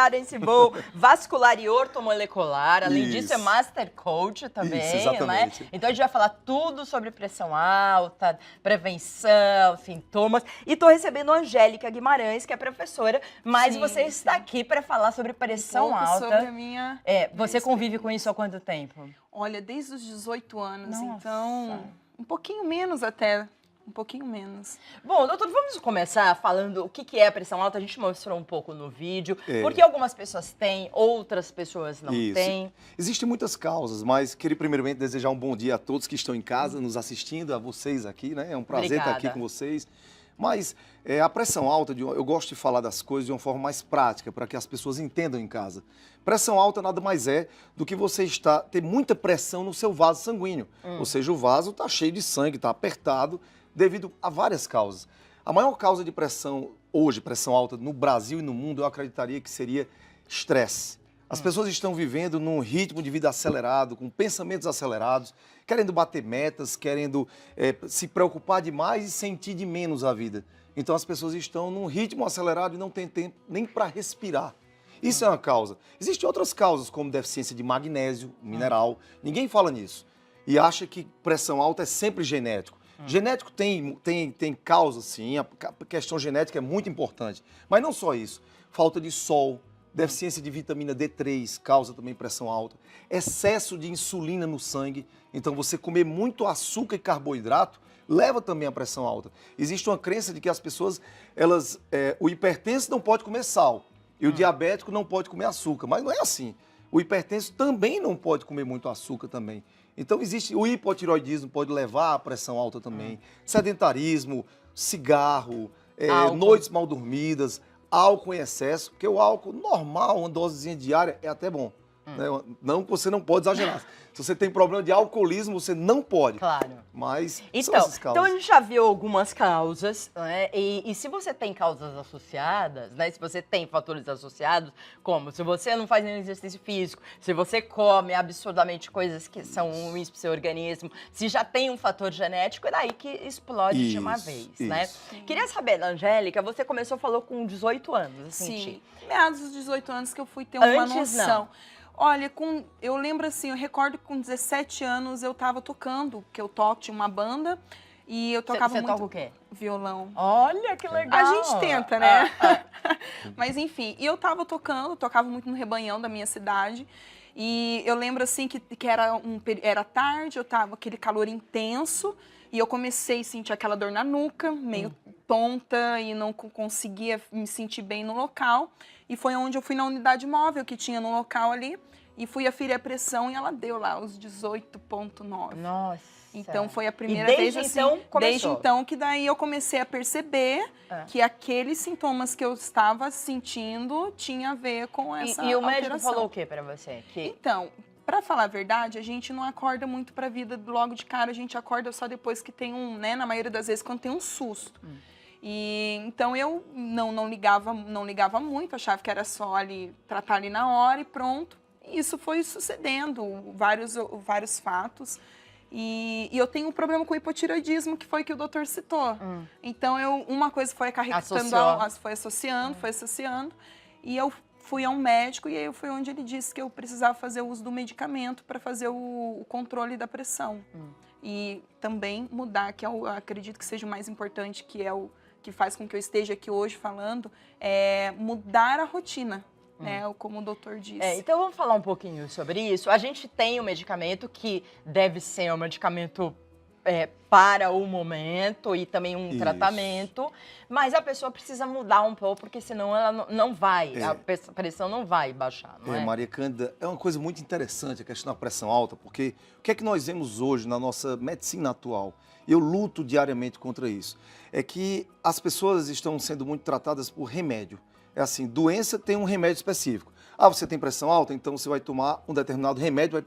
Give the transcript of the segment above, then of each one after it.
Clarence Bow, vascular e ortomolecular. Além disso, é Master Coach também, exatamente. né? Então a gente vai falar tudo sobre pressão alta, prevenção, sintomas. E tô recebendo a Angélica Guimarães, que é professora, mas você está aqui para falar sobre pressão alta. Sobre a minha... Você convive com isso há quanto tempo? Olha, desde os 18 anos, Nossa. então um pouquinho menos até. Um pouquinho menos. Bom, doutor, vamos começar falando o que é a pressão alta. A gente mostrou um pouco no vídeo, porque algumas pessoas têm, outras pessoas não têm. Existem muitas causas, mas queria primeiramente desejar um bom dia a todos que estão em casa, nos assistindo, a vocês aqui, né? É um prazer estar aqui com vocês. Mas a pressão alta, eu gosto de falar das coisas de uma forma mais prática, para que as pessoas entendam em casa. Pressão alta nada mais é do que você ter muita pressão no seu vaso sanguíneo. Ou seja, o vaso está cheio de sangue, está apertado, devido a várias causas. A maior causa de pressão hoje, pressão alta no Brasil e no mundo, eu acreditaria que seria estresse. As pessoas estão vivendo num ritmo de vida acelerado, com pensamentos acelerados, querendo bater metas, querendo se preocupar demais e sentir de menos a vida. Então as pessoas estão num ritmo acelerado e não tem tempo nem para respirar. Isso é uma causa. Existem outras causas, como deficiência de magnésio, mineral. Ninguém fala nisso. E acha que pressão alta é sempre genético. Genético tem causa, sim, a questão genética é muito importante. Mas não só isso. Falta de sol, deficiência de vitamina D3 causa também pressão alta. Excesso de insulina no sangue. Então você comer muito açúcar e carboidrato leva também a pressão alta. Existe uma crença de que as pessoas, o hipertenso não pode comer sal e o diabético não pode comer açúcar. Mas não é assim. O hipertenso também não pode comer muito açúcar também. Então existe o hipotiroidismo, pode levar à pressão alta também. Sedentarismo, cigarro, noites mal dormidas, álcool em excesso, porque o álcool normal, uma dosezinha diária, é até bom. Né? Não que você não pode exagerar. Se você tem problema de alcoolismo, você não pode. Claro. Mas então, são essas causas. Então a gente já viu algumas causas, né? E se você tem causas associadas, né? Se você tem fatores associados, como se você não faz nenhum exercício físico, se você come absurdamente coisas que são ruins para o seu organismo, se já tem um fator genético, é daí que explode de uma vez, né? Queria saber, Angélica, você falou com 18 anos, Sim, meados dos 18 anos que eu fui ter uma noção. Não. Olha, eu lembro assim, eu recordo que com 17 anos eu tava tocando, que eu tinha uma banda e eu tocava muito... Você toca o quê? Violão. Olha, que legal! A gente tenta, né? Mas enfim, e eu tava tocava muito no Rebanhão da minha cidade e eu lembro assim que era tarde, eu tava aquele calor intenso e eu comecei a sentir aquela dor na nuca, meio tonta e não conseguia me sentir bem no local. E foi onde eu fui na unidade móvel que tinha no local ali e fui aferir a pressão e ela deu lá os 18,9. Nossa! Então foi a primeira vez assim. Então, desde então que daí eu comecei a perceber que aqueles sintomas que eu estava sentindo tinha a ver com essa E o médico alteração. falou o que pra você? Então, para falar a verdade, a gente não acorda muito para a vida logo de cara, a gente acorda só depois que tem na maioria das vezes quando tem um susto. E então eu não ligava muito, achava que era só ali tratar ali na hora e pronto. E isso foi sucedendo, vários fatos. E eu tenho um problema com o hipotireoidismo, que foi que o doutor citou. Então uma coisa foi acarretando, foi associando, e eu fui a um médico e aí foi onde ele disse que eu precisava fazer o uso do medicamento para fazer o controle da pressão. E também mudar, que eu acredito que seja o mais importante, que é o que faz com que eu esteja aqui hoje falando, é mudar a rotina, né, como o doutor disse. Então vamos falar um pouquinho sobre isso. A gente tem um medicamento que deve ser um medicamento para o momento e também um tratamento, mas a pessoa precisa mudar um pouco, porque senão ela não vai, a pressão não vai baixar, não é? Maria Cândida, é uma coisa muito interessante a questão da pressão alta, porque o que é que nós vemos hoje na nossa medicina atual? Eu luto diariamente contra isso. É que as pessoas estão sendo muito tratadas por remédio. É assim, doença tem um remédio específico. Você tem pressão alta, então você vai tomar um determinado remédio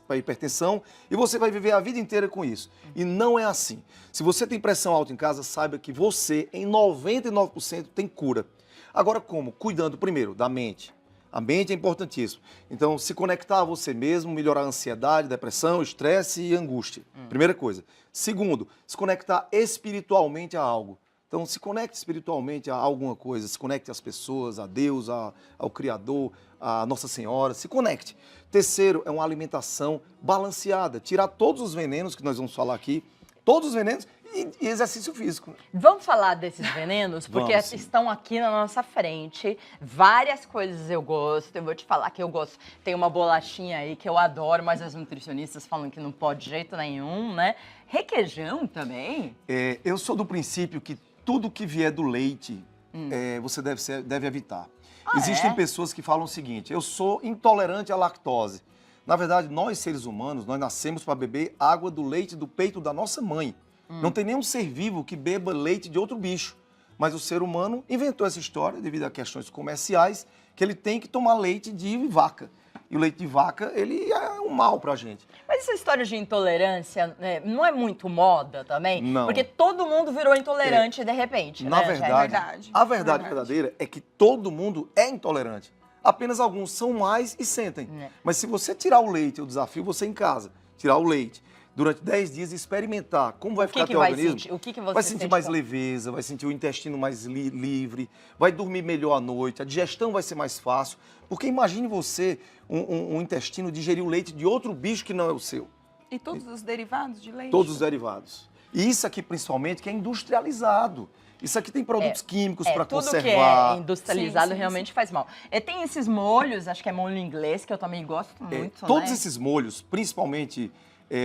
para hipertensão e você vai viver a vida inteira com isso. E não é assim. Se você tem pressão alta em casa, saiba que você, em 99%, tem cura. Agora como? Cuidando primeiro da mente. A mente é importantíssimo. Então, se conectar a você mesmo, melhorar a ansiedade, depressão, estresse e angústia. Primeira coisa. Segundo, se conectar espiritualmente a algo. Então, se conecte espiritualmente a alguma coisa, se conecte às pessoas, a Deus, ao Criador, a Nossa Senhora, se conecte. Terceiro, é uma alimentação balanceada, tirar todos os venenos que nós vamos falar aqui, todos os venenos e exercício físico. Vamos falar desses venenos? Porque Vamos, sim. estão aqui na nossa frente. Várias coisas eu gosto. Eu vou te falar que eu gosto. Tem uma bolachinha aí que eu adoro, mas as nutricionistas falam que não pode de jeito nenhum, né? Requeijão também? Eu sou do princípio que tudo que vier do leite, você deve evitar. Existem pessoas que falam o seguinte, eu sou intolerante à lactose. Na verdade, nós seres humanos, nós nascemos para beber água do leite do peito da nossa mãe. Não tem nenhum ser vivo que beba leite de outro bicho. Mas o ser humano inventou essa história devido a questões comerciais, que ele tem que tomar leite de vaca. E o leite de vaca, ele é um mal pra gente. Mas essa história de intolerância não é muito moda também? Não. Porque todo mundo virou intolerante de repente, Na né? verdade, a verdade verdadeira é que todo mundo é intolerante. Apenas alguns são mais e sentem. Mas se você tirar o leite, eu desafio você em casa, tirar o leite, durante 10 dias experimentar como vai ficar teu organismo, o que você vai sentir sente mais como? leveza, vai sentir o intestino mais livre, vai dormir melhor à noite, a digestão vai ser mais fácil, porque imagine você, um intestino digerir o leite de outro bicho que não é o seu. E todos os derivados de leite? Todos os derivados. E isso aqui, principalmente, que é industrializado. Isso aqui tem produtos químicos para conservar. Tudo que é industrializado Sim. realmente faz mal. Tem esses molhos, acho que é molho inglês, que eu também gosto muito, Todos né? esses molhos, principalmente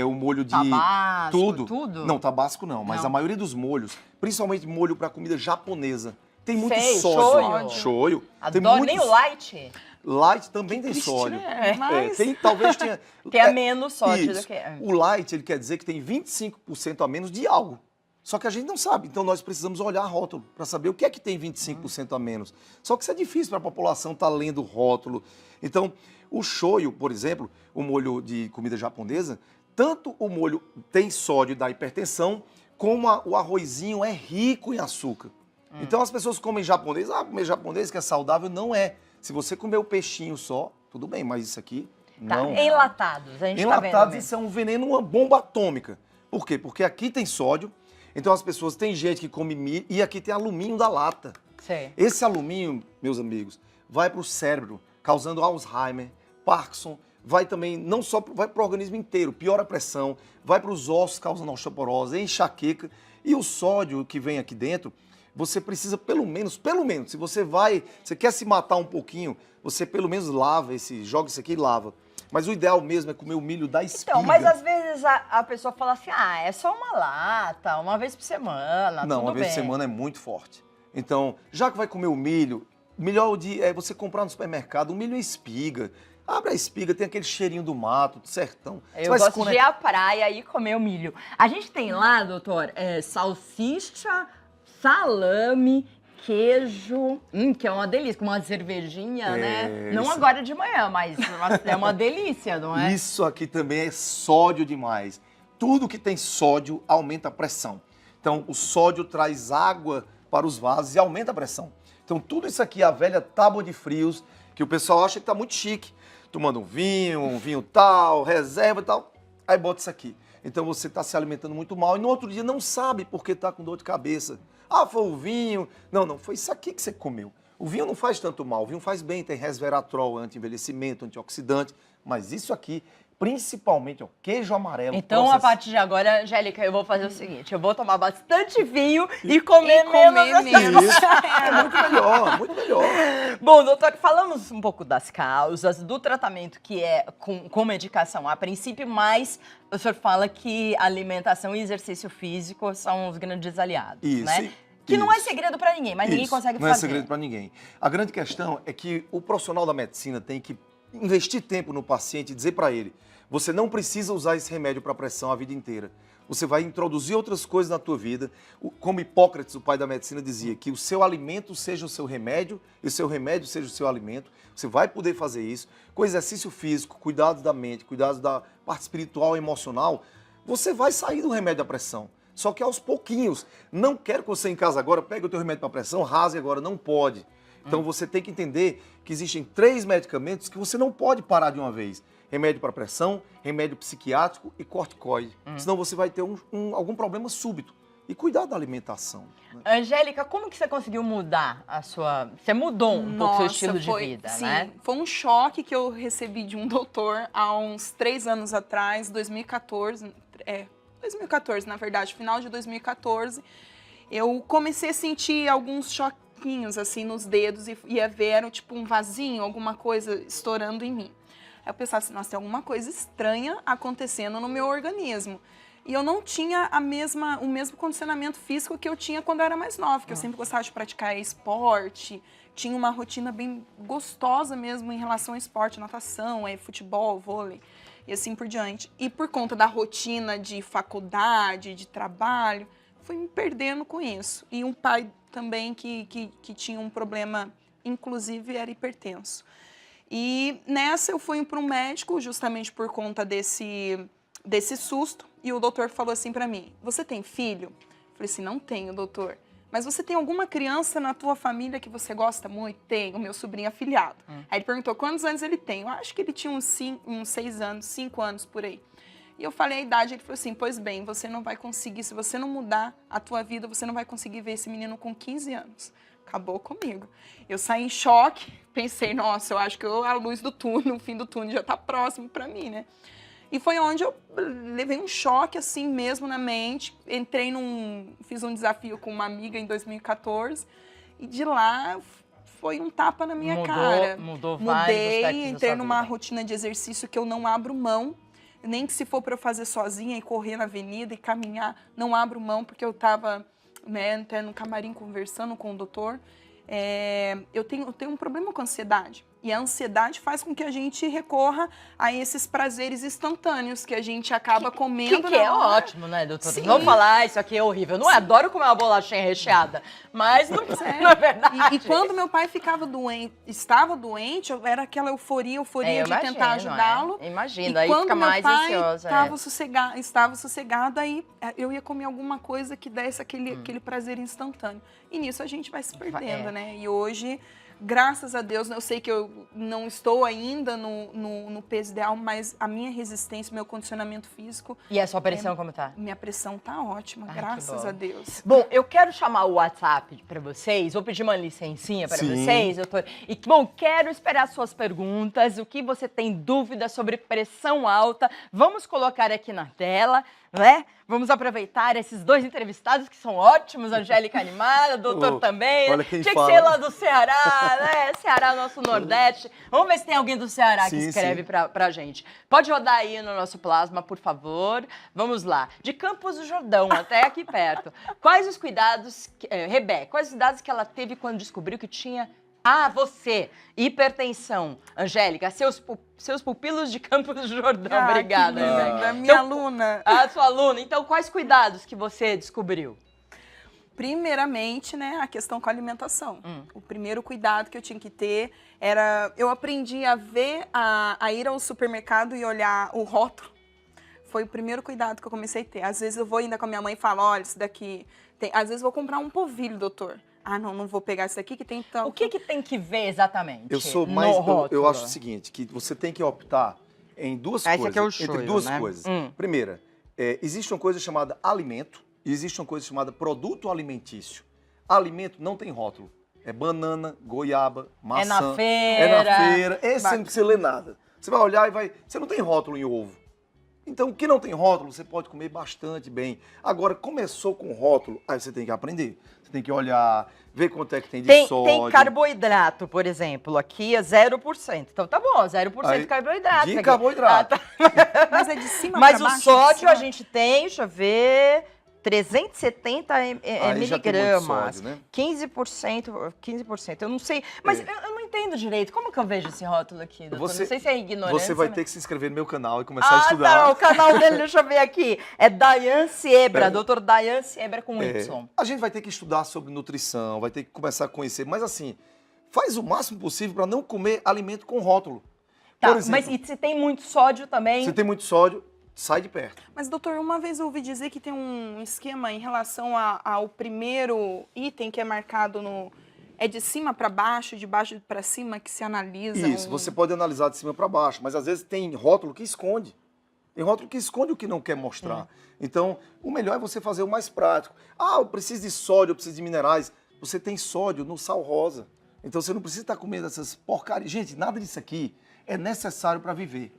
o molho de Tabasco, tudo. Não, tabasco não, mas Não. a maioria dos molhos, principalmente molho para comida japonesa, tem muito Sei, sódio. shoyu. Shoyu. Tem Adoro, muito nem o light. Light também tem sódio. Mas... Talvez tenha... Tem menos sódio isso. do que... O light, ele quer dizer que tem 25% a menos de algo. Só que a gente não sabe, então nós precisamos olhar rótulo para saber o que é que tem 25% a menos. Só que isso é difícil para a população estar lendo o rótulo. Então, o shoyu, por exemplo, o molho de comida japonesa, tanto o molho tem sódio da hipertensão, como o arrozinho é rico em açúcar. Então as pessoas comem japonês, comer japonês que é saudável, não é. Se você comer o peixinho só, tudo bem, mas isso aqui Tá, não. enlatados, a gente tá vendo Enlatados, mesmo. isso é um veneno, uma bomba atômica. Por quê? Porque aqui tem sódio, então as pessoas, tem gente que come milho, e aqui tem alumínio da lata. Sei. Esse alumínio, meus amigos, vai para o cérebro, causando Alzheimer, Parkinson, vai também, não só, vai para o organismo inteiro, piora a pressão, vai para os ossos, causando osteoporose, enxaqueca, e o sódio que vem aqui dentro, você precisa pelo menos, se você quer se matar um pouquinho, você pelo menos joga isso aqui e lava. Mas o ideal mesmo é comer o milho da espiga. Então, mas às vezes a pessoa fala assim, é só uma lata, uma vez por semana, Não, tudo uma vez por bem. semana é muito forte. Então, já que vai comer o milho, melhor é você comprar no supermercado um milho em espiga. Abre a espiga, tem aquele cheirinho do mato, do sertão. Eu gosto de ir à praia e comer o milho. A gente tem lá, doutor, salsicha, salame, queijo, que é uma delícia, com uma cervejinha, né? Não isso. agora de manhã, mas é uma delícia, não é? Isso aqui também é sódio demais. Tudo que tem sódio aumenta a pressão. Então, o sódio traz água para os vasos e aumenta a pressão. Então, tudo isso aqui, a velha tábua de frios, que o pessoal acha que tá muito chique. Tomando um vinho tal, reserva e tal. Aí bota isso aqui. Então, você está se alimentando muito mal e no outro dia não sabe porque está com dor de cabeça. Foi o vinho. Não, foi isso aqui que você comeu. O vinho não faz tanto mal, o vinho faz bem, tem resveratrol, anti-envelhecimento, antioxidante, mas isso aqui, principalmente, queijo amarelo. Então, a partir de agora, Angélica, eu vou fazer o seguinte, eu vou tomar bastante vinho e comer menos. Isso, é muito melhor, muito melhor. Bom, doutor, falamos um pouco das causas, do tratamento que é com medicação a princípio, mas o senhor fala que alimentação e exercício físico são os grandes aliados, né? Que não é segredo para ninguém, mas ninguém consegue fazer. Não é segredo para ninguém. A grande questão é que o profissional da medicina tem que investir tempo no paciente e dizer para ele, você não precisa usar esse remédio para pressão a vida inteira. Você vai introduzir outras coisas na tua vida. Como Hipócrates, o pai da medicina, dizia, que o seu alimento seja o seu remédio e o seu remédio seja o seu alimento. Você vai poder fazer isso. Com exercício físico, cuidados da mente, cuidados da parte espiritual e emocional, você vai sair do remédio da pressão. Só que aos pouquinhos. Não quero que você em casa agora pegue o teu remédio para pressão, rasgue agora, não pode. Então você tem que entender que existem 3 medicamentos que você não pode parar de uma vez. Remédio para pressão, remédio psiquiátrico e corticoide. Senão você vai ter algum problema súbito. e cuidar da alimentação. Né? Angélica, como que você conseguiu mudar a sua... Você mudou um pouco o seu estilo de vida, sim, né? Foi um choque que eu recebi de um doutor há uns 3 anos atrás, 2014, na verdade, final de 2014. Eu comecei a sentir alguns choquinhos, assim, nos dedos e ia ver, era tipo um vasinho, alguma coisa estourando em mim. Aí eu pensava assim, nossa, tem alguma coisa estranha acontecendo no meu organismo. E eu não tinha o mesmo condicionamento físico que eu tinha quando eu era mais nova, que eu sempre gostava de praticar esporte, tinha uma rotina bem gostosa mesmo em relação ao esporte, natação, futebol, vôlei e assim por diante. E por conta da rotina de faculdade, de trabalho, fui me perdendo com isso. E um pai também que tinha um problema, inclusive era hipertenso. E nessa eu fui para um médico justamente por conta desse susto. E o doutor falou assim para mim, você tem filho? Eu falei assim, não tenho, doutor. Mas você tem alguma criança na tua família que você gosta muito? Tem, o meu sobrinho afilhado. Aí ele perguntou quantos anos ele tem. Eu acho que ele tinha uns 6 anos, 5 anos por aí. E eu falei a idade, ele falou assim, pois bem, você não vai conseguir, se você não mudar a tua vida, você não vai conseguir ver esse menino com 15 anos. Acabou comigo. Eu saí em choque, pensei, nossa, eu acho que a luz do túnel, o fim do túnel já está próximo para mim, né? E foi onde eu levei um choque assim mesmo na mente. Fiz um desafio com uma amiga em 2014 e de lá foi um tapa na minha cara. Mudou vários aspectos da sua entrei numa vida. rotina de exercício que eu não abro mão. Nem que se for para eu fazer sozinha e correr na avenida e caminhar, não abro mão, porque eu estava até no camarim conversando com o doutor. Eu tenho um problema com ansiedade. E a ansiedade faz com que a gente recorra a esses prazeres instantâneos que a gente acaba comendo. Que é ótimo, né, doutora? Sim. Não falar, isso aqui é horrível. Eu não adoro comer uma bolachinha recheada, mas não é verdade. E quando meu pai estava doente, era aquela euforia de tentar ajudá-lo. Imagina, aí fica mais ansiosa. Estava sossegado, aí eu ia comer alguma coisa que desse aquele prazer instantâneo. E nisso a gente vai se perdendo, né? E hoje, graças a Deus, eu sei que eu não estou ainda no peso ideal, mas a minha resistência, meu condicionamento físico... E a sua pressão como tá? Minha pressão tá ótima, graças a Deus. Bom, eu quero chamar o WhatsApp para vocês, vou pedir uma licencinha para vocês, doutor. E, bom, quero esperar suas perguntas, o que você tem dúvida sobre pressão alta, vamos colocar aqui na tela, né? Vamos aproveitar esses 2 entrevistados que são ótimos, Angélica animada, doutor também. Olha quem Tinha fala. que ser lá do Ceará, né? Ceará, nosso Nordeste. Vamos ver se tem alguém do Ceará que escreve pra gente. Pode rodar aí no nosso plasma, por favor. Vamos lá. De Campos do Jordão, até aqui perto. Quais os cuidados, Rebeca, quais os cuidados que ela teve quando descobriu que tinha... você, hipertensão. Angélica, seus pupilos de Campos do Jordão. Obrigada, Rebeca. Minha aluna. Sua aluna. Então, quais cuidados que você descobriu? Primeiramente, né, a questão com a alimentação. O primeiro cuidado que eu tinha que ter era... Eu aprendi a ver, a ir ao supermercado e olhar o rótulo. Foi o primeiro cuidado que eu comecei a ter. Às vezes eu vou ainda com a minha mãe e falo, olha, isso daqui... Às vezes eu vou comprar um polvilho, doutor. Não vou pegar isso aqui que tem tal... O que tem que ver exatamente? Eu acho o seguinte, que você tem que optar em duas coisas. Aqui é o shoyu, entre duas né? coisas. Primeira, existe uma coisa chamada alimento e existe uma coisa chamada produto alimentício. Alimento não tem rótulo. É banana, goiaba, maçã. É na feira. É na feira. Esse você não precisa ler nada. Você vai olhar e vai... Você não tem rótulo em ovo. Então, o que não tem rótulo, você pode comer bastante bem. Agora, começou com rótulo, aí você tem que aprender. Você tem que olhar, ver quanto é que tem de sódio. Tem carboidrato, por exemplo, aqui é 0%. Então tá bom, 0% aí, de carboidrato. de carboidrato. Mas é de cima Mas pra baixo? o sódio a gente tem, deixa eu ver... 370 miligramas, sódio, né? 15%, eu não sei, mas eu não entendo direito, como que eu vejo esse rótulo aqui, doutor? Não sei se é ignorância. Você vai ter que se inscrever no meu canal e começar a estudar. Tá, o canal dele, deixa eu ver aqui, é Dayan Siebra, doutor Dayan Siebra com Y. A gente vai ter que estudar sobre nutrição, vai ter que começar a conhecer, mas assim, faz o máximo possível para não comer alimento com rótulo. Tá, Por exemplo, mas e se tem muito sódio também? se tem muito sódio, sai de perto. Mas, doutor, uma vez eu ouvi dizer que tem um esquema em relação ao primeiro item que é marcado no... É de cima para baixo, de baixo para cima que se analisa? Isso, você pode analisar de cima para baixo, mas às vezes tem rótulo que esconde. Tem rótulo que esconde o que não quer mostrar. Então, o melhor é você fazer o mais prático. Ah, eu preciso de sódio, eu preciso de minerais. Você tem sódio no sal rosa. Então, você não precisa estar comendo essas porcarias. Gente, nada disso aqui é necessário para viver.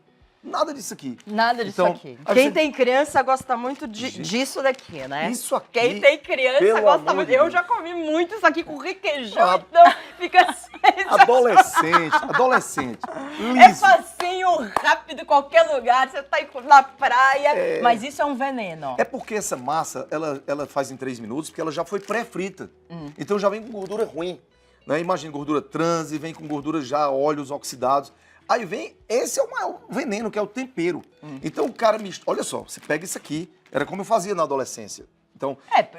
Nada disso aqui. Nada disso então, aqui. Quem tem criança gosta muito disso daqui, né? Isso aqui. Quem tem criança gosta muito. Eu já comi muito isso aqui com requeijão, então fica Adolescente. É facinho, rápido, qualquer lugar. Você tá na praia, mas isso é um veneno. É porque essa massa, ela faz em 3 minutos, porque ela já foi pré-frita. Então já vem com gordura ruim. Né? Imagina gordura trans e vem com gordura já, óleos oxidados. Aí vem, esse é o maior veneno, que é o tempero. Então o cara olha só, você pega isso aqui, era como eu fazia na adolescência. Então,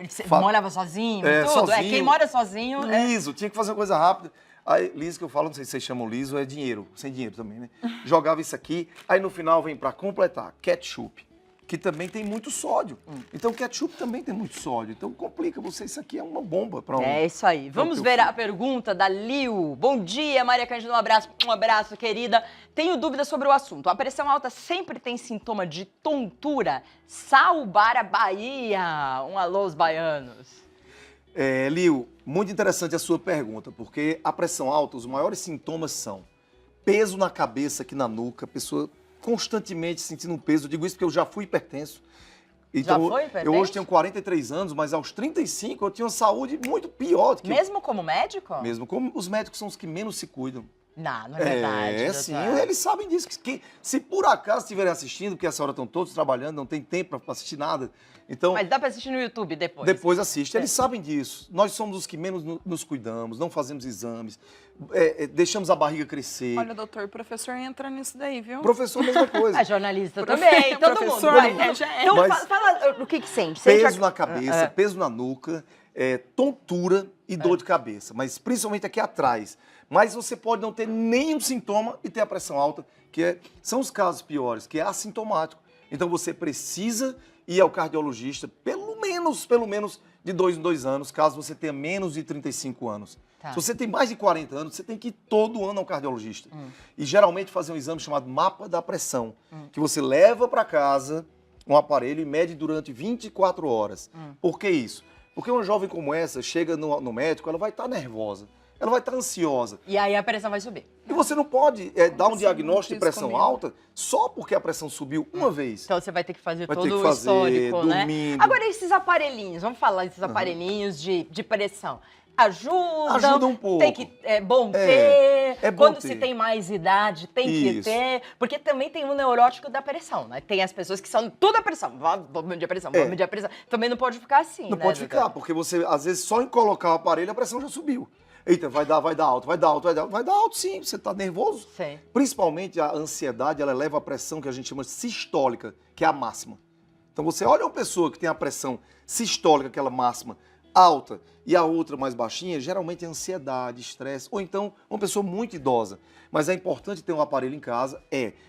você morava sozinho, tudo. Sozinho, Quem mora sozinho... Liso, tinha que fazer uma coisa rápida. Aí, liso que eu falo, não sei se vocês chamam liso, é dinheiro, sem dinheiro também, né? Jogava isso aqui, aí no final vem pra completar, ketchup, que também tem muito sódio. Então ketchup também tem muito sódio, então complica você, isso aqui é uma bomba para É isso aí. Vamos ver a pergunta da Liu. Bom dia, Maria Cândida, um abraço, querida. Tenho dúvidas sobre o assunto. A pressão alta sempre tem sintoma de tontura? Salbar a Bahia. Um alô, os baianos. Liu, muito interessante a sua pergunta, porque a pressão alta, os maiores sintomas são peso na cabeça, aqui na nuca, a pessoa constantemente sentindo um peso. Eu digo isso porque eu já fui hipertenso. Então, já foi hipertenso? Eu hoje tenho 43 anos, mas aos 35 eu tinha uma saúde muito pior do que... Mesmo como médico? Mesmo como os médicos são os que menos se cuidam. Não é verdade. Sim, eles sabem disso. Que se por acaso estiverem assistindo, porque essa hora estão todos trabalhando, não tem tempo para assistir nada. Então, mas dá para assistir no YouTube depois. Depois assiste. Eles sabem disso. Nós somos os que menos nos cuidamos, não fazemos exames, deixamos a barriga crescer. Olha, doutor, o professor entra nisso daí, viu? Professor, mesma coisa. A jornalista também, todo mundo. Então, fala o que sente. Peso na cabeça, peso na nuca, tontura e dor de cabeça, mas principalmente aqui atrás. Mas você pode não ter nenhum sintoma e ter a pressão alta, são os casos piores, que é assintomático. Então você precisa ir ao cardiologista pelo menos de 2 em 2 anos, caso você tenha menos de 35 anos. Tá. Se você tem mais de 40 anos, você tem que ir todo ano ao cardiologista. E geralmente fazer um exame chamado mapa da pressão, que você leva para casa um aparelho e mede durante 24 horas. Por que isso? Porque uma jovem como essa chega no médico, ela vai estar nervosa. Ela vai estar ansiosa. E aí a pressão vai subir. E você não pode dar um diagnóstico de pressão alta só porque a pressão subiu uma vez. Então você vai ter que fazer todo o histórico, né? Agora, esses aparelhinhos, vamos falar desses aparelhinhos de pressão. Ajuda um pouco. É bom ter. Quando se tem mais idade, tem que ter. Porque também tem o neurótico da pressão, né? Tem as pessoas que são tudo a pressão. Vamos medir a pressão, vamos medir a pressão. Também não pode ficar assim, Não pode ficar, porque você, às vezes, só em colocar o aparelho, a pressão já subiu. Eita, vai dar alto. Vai dar alto sim, você está nervoso. Sim. Principalmente a ansiedade, ela eleva a pressão que a gente chama de sistólica, que é a máxima. Então você olha uma pessoa que tem a pressão sistólica, aquela máxima, alta, e a outra mais baixinha, geralmente é ansiedade, estresse, ou então uma pessoa muito idosa. Mas é importante ter um aparelho em casa,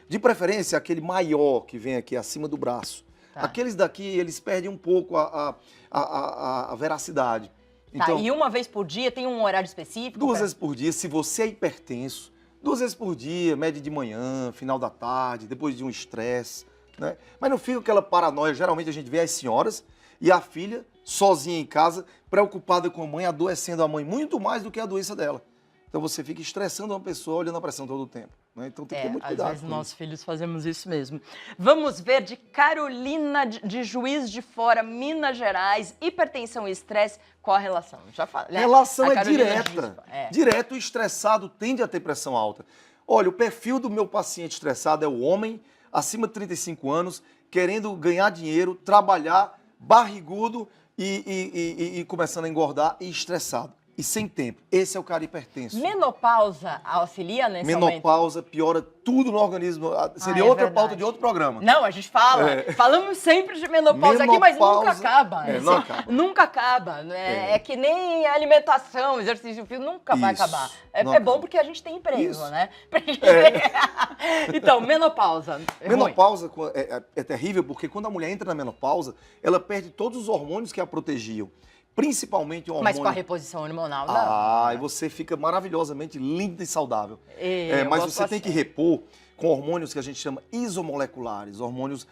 de preferência aquele maior que vem aqui acima do braço. Tá. Aqueles daqui, eles perdem um pouco a veracidade. Então, e uma vez por dia, tem um horário específico? 2 vezes por dia, se você é hipertenso, 2 vezes por dia, média de manhã, final da tarde, depois de um estresse, né? Mas não fica aquela paranoia, geralmente a gente vê as senhoras e a filha sozinha em casa, preocupada com a mãe, adoecendo a mãe muito mais do que a doença dela. Então você fica estressando uma pessoa olhando a pressão todo o tempo. Né? Então tem que ter muito cuidado. Às vezes nós filhos fazemos isso mesmo. Vamos ver de Carolina de Juiz de Fora, Minas Gerais, hipertensão e estresse, qual a relação? Já falei. A relação é direta. Direto, o estressado tende a ter pressão alta. Olha, o perfil do meu paciente estressado é o homem acima de 35 anos, querendo ganhar dinheiro, trabalhar, barrigudo e começando a engordar e estressado. E sem tempo. Esse é o cara hipertenso. Menopausa auxilia nesse momento? Menopausa piora tudo no organismo. Seria outra pauta de outro programa. Não, a gente fala. Falamos sempre de menopausa aqui, mas nunca acaba. Não acaba. Nunca acaba. É que nem alimentação, exercício físico, nunca vai acabar. É bom porque a gente tem emprego, né? Então, menopausa. Menopausa é terrível porque quando a mulher entra na menopausa, ela perde todos os hormônios que a protegiam. principalmente o hormônio... Mas com a reposição hormonal, não. E você fica maravilhosamente linda e saudável. Eu Mas gosto você tem que assim. repor com hormônios que a gente chama isomoleculares, hormônios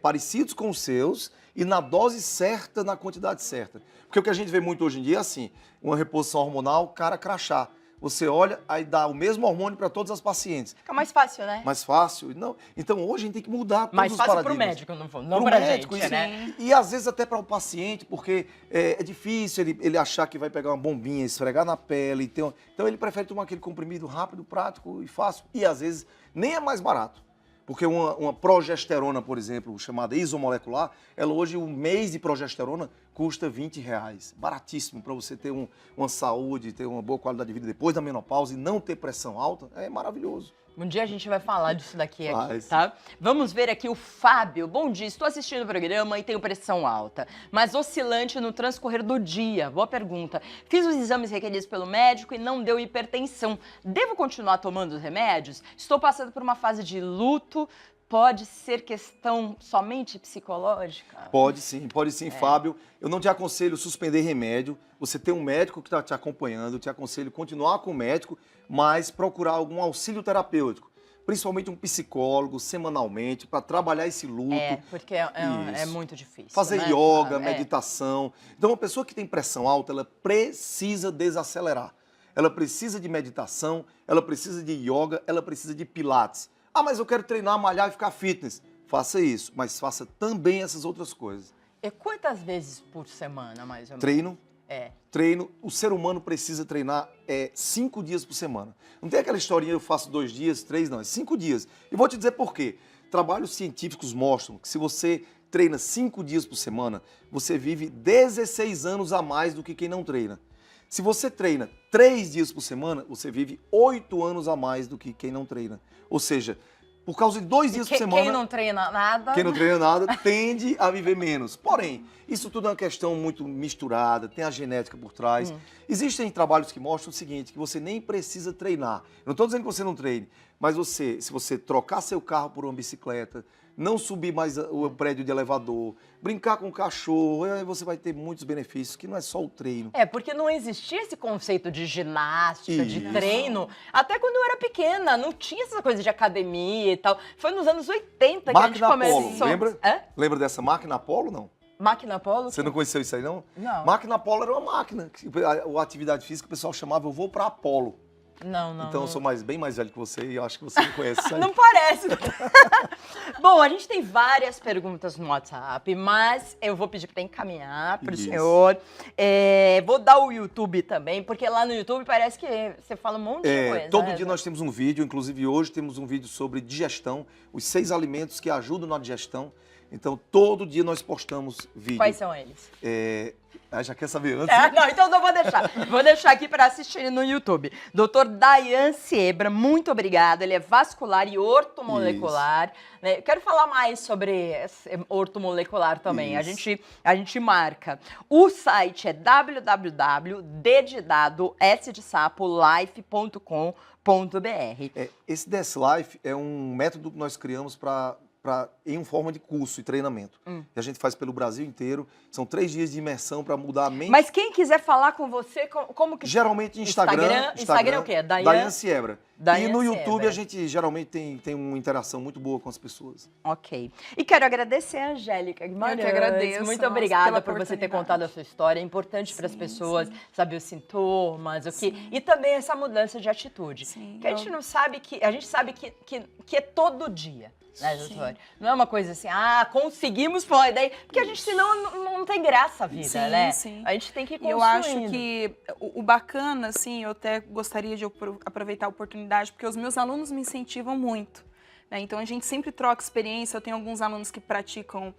parecidos com os seus e na dose certa, na quantidade certa. Porque o que a gente vê muito hoje em dia é assim, uma reposição hormonal, cara crachá. Você olha, aí dá o mesmo hormônio para todas as pacientes. Fica mais fácil, né? Mais fácil. Não. Então hoje a gente tem que mudar todos Mais os fácil paradigmas. pro médico, não Pro pra médico, gente, isso. né? E às vezes até para o paciente, porque é difícil ele achar que vai pegar uma bombinha, esfregar na pele. Então ele prefere tomar aquele comprimido rápido, prático e fácil. E às vezes nem é mais barato. Porque uma progesterona, por exemplo, chamada isomolecular, ela hoje, um mês de progesterona custa R$20. Baratíssimo para você ter uma saúde, ter uma boa qualidade de vida depois da menopausa e não ter pressão alta. É maravilhoso. Um dia a gente vai falar disso daqui, Mas... tá? Vamos ver aqui o Fábio. Bom dia, estou assistindo o programa e tenho pressão alta, mas oscilante no transcorrer do dia. Boa pergunta. Fiz os exames requeridos pelo médico e não deu hipertensão. Devo continuar tomando os remédios? Estou passando por uma fase de luto. Pode ser questão somente psicológica? Pode sim, Fábio. Eu não te aconselho suspender remédio. Você tem um médico que está te acompanhando, eu te aconselho continuar com o médico, mas procurar algum auxílio terapêutico. Principalmente um psicólogo, semanalmente, para trabalhar esse luto. Porque é muito difícil. Fazer né? yoga, meditação. Então, uma pessoa que tem pressão alta, ela precisa desacelerar. Ela precisa de meditação, ela precisa de yoga, ela precisa de pilates. Ah, mas eu quero treinar, malhar e ficar fitness. Faça isso, mas faça também essas outras coisas. E quantas vezes por semana, mais ou menos? Treino. Treino. O ser humano precisa treinar 5 dias por semana. Não tem aquela historinha, eu faço 2 dias, 3, não. É 5 dias. E vou te dizer por quê. Trabalhos científicos mostram que se você treina 5 dias por semana, você vive 16 anos a mais do que quem não treina. Se você treina 3 dias por semana, você vive 8 anos a mais do que quem não treina. Ou seja, por causa de 2 dias por semana... Quem não treina nada... Quem não treina nada tende a viver menos. Porém, isso tudo é uma questão muito misturada, tem a genética por trás. Existem trabalhos que mostram o seguinte, que você nem precisa treinar. Eu não estou dizendo que você não treine, mas se você trocar seu carro por uma bicicleta, não subir mais o prédio de elevador, brincar com o cachorro, aí você vai ter muitos benefícios, que não é só o treino. Porque não existia esse conceito de ginástica, de Isso. treino. Até quando eu era pequena, não tinha essa coisa de academia e tal. Foi nos anos 80 que a gente Máquina começou. Apollo, lembra? Lembra dessa máquina Apollo, não? Máquina Apollo? Você não conheceu isso aí, não? Não. Máquina Apollo era uma máquina, a atividade física o pessoal chamava, eu vou para Apollo. Não. Então eu sou bem mais velho que você e eu acho que você não conhece isso aí. Não parece. Bom, a gente tem várias perguntas no WhatsApp, mas eu vou pedir para encaminhar para o senhor. Vou dar o YouTube também, porque lá no YouTube parece que você fala um monte de coisa. Todo dia nós temos um vídeo, inclusive hoje temos um vídeo sobre digestão, os 6 alimentos que ajudam na digestão. Então, todo dia nós postamos vídeo. Quais são eles? Já quer saber antes? Não, então não vou deixar. Vou deixar aqui para assistir no YouTube. Dr. Dayan Siebra, muito obrigado. Ele é vascular e ortomolecular. Né? Quero falar mais sobre ortomolecular também. A gente marca. O site é www.dedidadosdesapolife.com.br. Esse DS Life é um método que nós criamos em forma de curso e treinamento. E a gente faz pelo Brasil inteiro. São 3 dias de imersão para mudar a mente. Mas quem quiser falar com você, como que... Geralmente Instagram é o quê? Dayan Siebra. Dayan E no Siebra. YouTube a gente geralmente tem uma interação muito boa com as pessoas. Ok. E quero agradecer a Angélica Guimarães. Eu que agradeço. Muito obrigada pela por você ter oportunidade. contado a sua história. É importante para as pessoas saber os sintomas, e também essa mudança de atitude. Sim, que a gente não sabe a gente sabe que é todo dia. Né, doutor? Não é uma coisa assim, conseguimos pôr daí, porque a gente senão não tem graça a vida, né? Sim. A gente tem que ir E eu acho que o bacana, assim, eu até gostaria de aproveitar a oportunidade, porque os meus alunos me incentivam muito. Né? Então a gente sempre troca experiência. Eu tenho alguns alunos que praticam,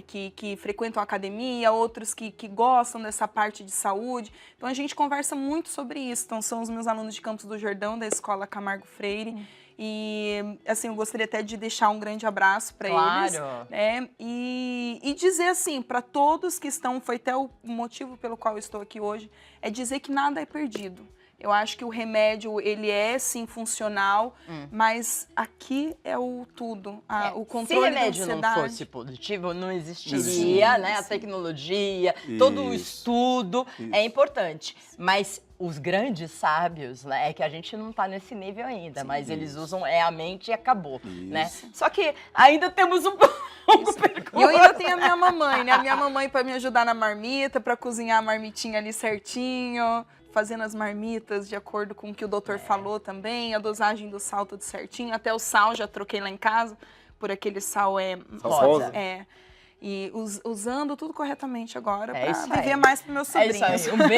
que frequentam a academia, outros que gostam dessa parte de saúde. Então a gente conversa muito sobre isso. Então são os meus alunos de Campos do Jordão, da Escola Camargo Freire. E, assim, eu gostaria até de deixar um grande abraço para eles. Né? E dizer, assim, para todos que estão, foi até o motivo pelo qual eu estou aqui hoje, é dizer que nada é perdido. Eu acho que o remédio, ele é sim funcional, mas aqui é o tudo. O controle Se remédio da ansiedade. não fosse positivo, não existiria, né? A tecnologia, todo o estudo é importante. Mas os grandes sábios, né? É que a gente não tá nesse nível ainda, mas eles usam a mente e acabou, né? Só que ainda temos um E eu ainda tenho a minha mamãe, né? A minha mamãe para me ajudar na marmita, para cozinhar a marmitinha ali certinho, fazendo as marmitas de acordo com o que o doutor falou também, a dosagem do sal tudo certinho, até o sal já troquei lá em casa por aquele sal rosa. E usando tudo corretamente agora É para isso aí. viver mais para meus É isso sobrinhos. aí. Um beijo.